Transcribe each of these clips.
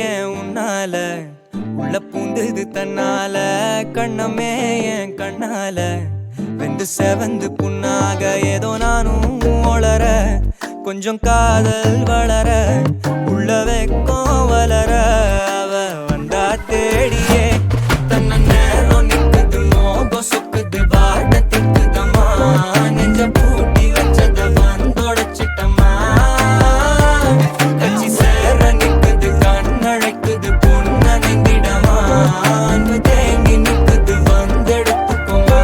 ஏன் உன்னால உள்ள பூந்தது தன்னால கண்ணமே என் கண்ணால வெந்து செவந்து புண்ணாக ஏதோ நானும் ஒளர கொஞ்சம் காதல் வளர உள்ள வெக்கம் வளர அவ வந்தா தேடியே தன்ன நேரம் நிக்குது மோகம் சுக்குது வாட திக்குதம்மா நெஞ்ச பூட்டி வச்சத வந்தொடச்சிட்டம்மா கட்சி சேர நிக்குது கண்ணழைக்குது பொண்ண நெங்கிடமா அன்பு தேங்கி நிக்குது வந்தெடுத்துக்குமா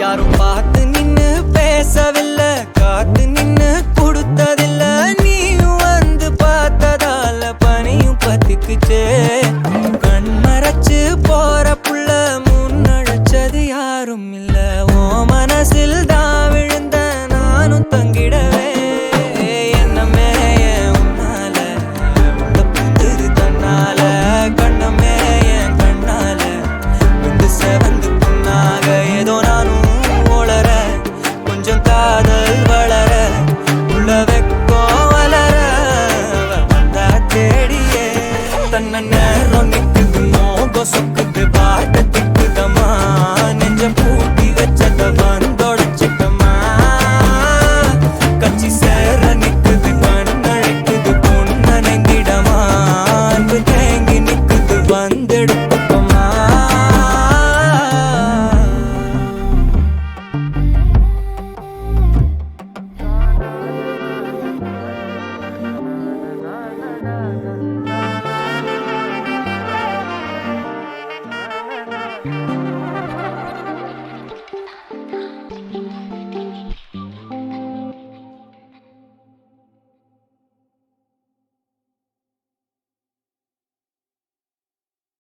யாரும் பார்த்து நின்னு பேசவில்லை காத்து நின்னு கொடுத்ததில்ல நீயும் வந்து பார்த்ததால பனியும் பத்திக்குச்சே கண் மறைச்சு போற புள்ள முன்னழைச்சது யாரும் இல்ல ஓ மனசில் தான் விழுந்த நானும் தங்கிடவே என்னமே என் உன்னால உள்ள புந்தது தன்னால கண்ணமே என் கண்ணால வந்து செவந்து புண்ணாக ஏதோ நானும் ஒளர கொஞ்சம் காதல் வளர உள்ள வெக்கம் வளர வந்தா தேடியே தன்ன